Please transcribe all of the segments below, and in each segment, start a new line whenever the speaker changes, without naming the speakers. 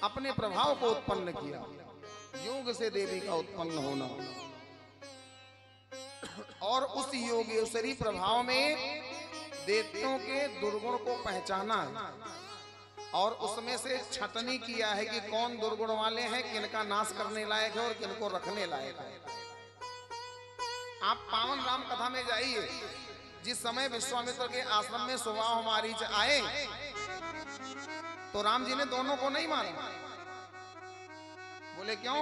अपने प्रभाव को उत्पन्न किया। योग से देवी का उत्पन्न होना और उस योगेश्वरी प्रभाव में देवताओं के दुर्गुण को पहचाना है और उसमें से छटनी किया है कि कौन दुर्गुण वाले हैं, किनका नाश करने लायक है और किनको रखने लायक है। आप पावन राम कथा में जाइए। जिस समय विश्वामित्र के आश्रम में सुबाहु मारीच आए तो राम जी ने दोनों को नहीं मारा। बोले क्यों?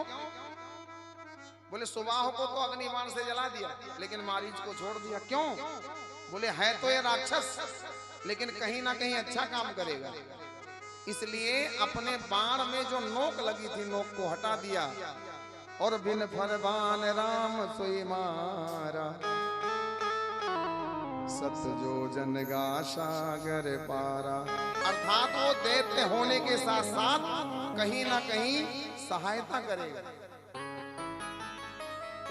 बोले सुबाहु को तो अग्निबाण से जला दिया लेकिन मारीच को छोड़ दिया। क्यों? बोले है तो ये राक्षस लेकिन कहीं ना कहीं अच्छा काम करेगा, इसलिए अपने बाण में जो नोक लगी थी नोक को हटा दिया और बिन फरमान राम सोई मारा, सत जो जनगा सागर पारा। अर्थात वो दैत्य होने के साथ साथ कहीं ना कहीं सहायता करेगा।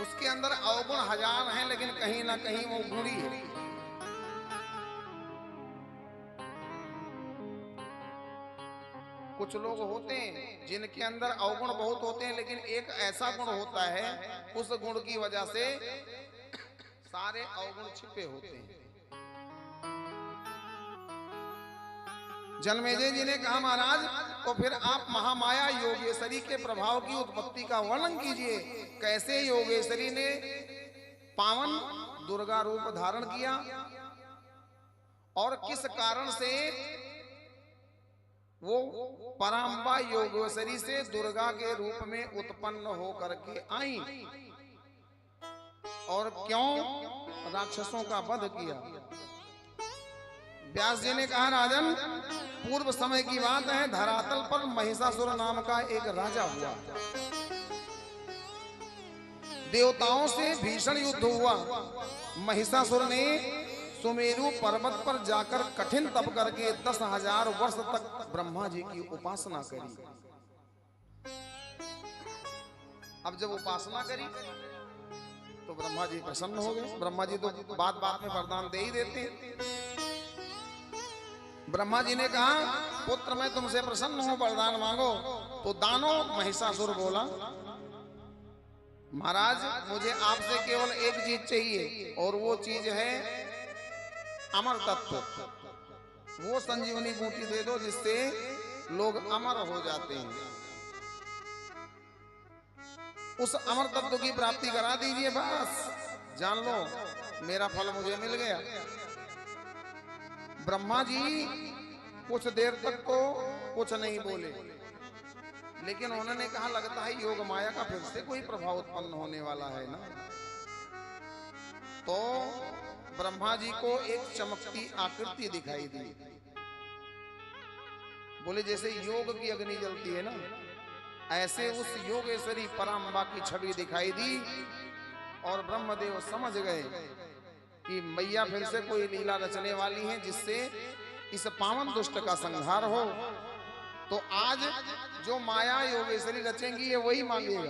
उसके अंदर अवगुण हजार हैं लेकिन कहीं ना कहीं वो गुणी है। कुछ लोग होते हैं जिनके अंदर अवगुण बहुत होते हैं लेकिन एक ऐसा गुण होता है उस गुण की वजह से सारे अवगुण छिपे होते हैं। जन्मेजय जी ने कहा महाराज तो फिर आप महामाया योगेश्वरी के प्रभाव की उत्पत्ति का वर्णन कीजिए। कैसे योगेश्वरी ने पावन दुर्गा रूप धारण किया और किस कारण से वो पराम्बा योगेश्वरी से दुर्गा के रूप में उत्पन्न होकर के आई और क्यों राक्षसों का वध किया। व्यास जी ने कहा राजन पूर्व समय की बात है, धरातल पर महिषासुर नाम का एक राजा हुआ। देवताओं से भीषण युद्ध हुआ। महिषासुर ने सुमेरु पर्वत पर जाकर कठिन तप करके 10,000 वर्ष तक ब्रह्मा जी की उपासना करी। अब जब उपासना करी तो ब्रह्मा जी प्रसन्न हो गए। ब्रह्मा जी तो बात बात में वरदान दे ही देते हैं। ब्रह्मा जी ने कहा पुत्र मैं तुमसे प्रसन्न हूं, वरदान मांगो। तो दानो महिषासुर बोला महाराज मुझे आपसे केवल एक चीज चाहिए और वो चीज है अमर तत्व। वो संजीवनी बूटी दे दो जिससे लोग अमर हो जाते हैं। उस अमर तत्व की प्राप्ति करा दीजिए, बस जान लो मेरा फल मुझे मिल गया। ब्रह्मा जी कुछ देर तक तो कुछ नहीं बोले लेकिन उन्होंने कहा लगता है योग माया का फिर से कोई प्रभाव उत्पन्न होने वाला है ना। तो ब्रह्मा जी को एक चमकती आकृति दिखाई दी। बोले जैसे योग की अग्नि जलती है ना, ऐसे उस योगेश्वरी पराम्बा की छवि दिखाई दी और ब्रह्मदेव समझ गए कि मैया फिर से कोई लीला रचने वाली है जिससे इस पावन दुष्ट का संहार हो। तो आज जो माया योगेश्वरी रचेंगी ये वही मांगेगा।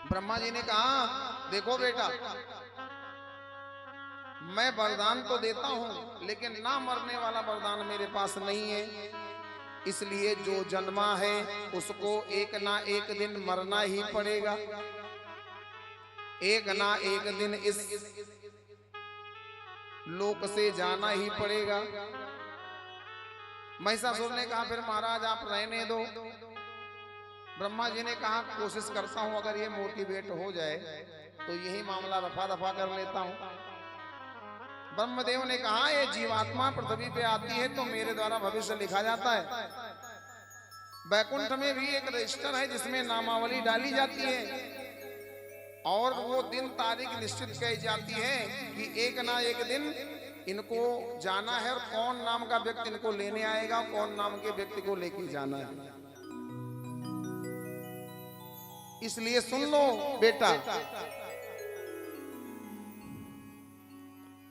ब्रह्मा जी ने कहा देखो बेटा मैं वरदान तो देता हूं लेकिन ना मरने वाला वरदान मेरे पास नहीं है, इसलिए जो जन्मा है उसको एक ना एक दिन मरना ही पड़ेगा। एक ना एक दिन इस लोक से जाना ही पड़ेगा। महिषासुर ने कहा फिर महाराज आप रहने दो। ब्रह्मा जी ने कहा कोशिश करता हूं अगर ये मोटिवेट हो जाए तो यही मामला रफा दफा कर लेता हूं। ब्रह्मदेव ने कहा ये जीवात्मा पृथ्वी पे आती है तो मेरे द्वारा भविष्य लिखा जाता है। वैकुंठ में भी एक रजिस्टर है जिसमें नामावली डाली जाती है और वो दिन तारीख निश्चित कही जाती है कि एक ना एक दिन इनको जाना है और कौन नाम का व्यक्ति इनको लेने आएगा, कौन नाम के व्यक्ति को लेके जाना है। इसलिए सुन लो बेटा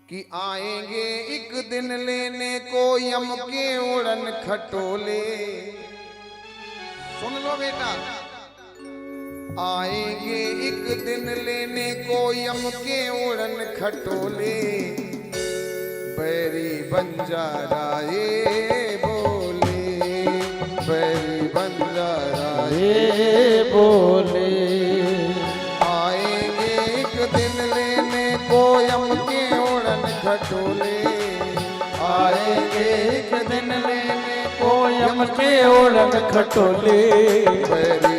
कि आएंगे एक दिन लेने को यम के उड़न खटोले। सुन लो बेटा आएंगे एक दिन लेने को यम के उड़न खटोले। बैरी बंजारा ये बोले बैरी
ये बोले
आएंगे एक दिन लेने को यम के ओढ़न खटोले,
आएंगे एक दिन लेने को यम के ओढ़न खटोले।
बैरी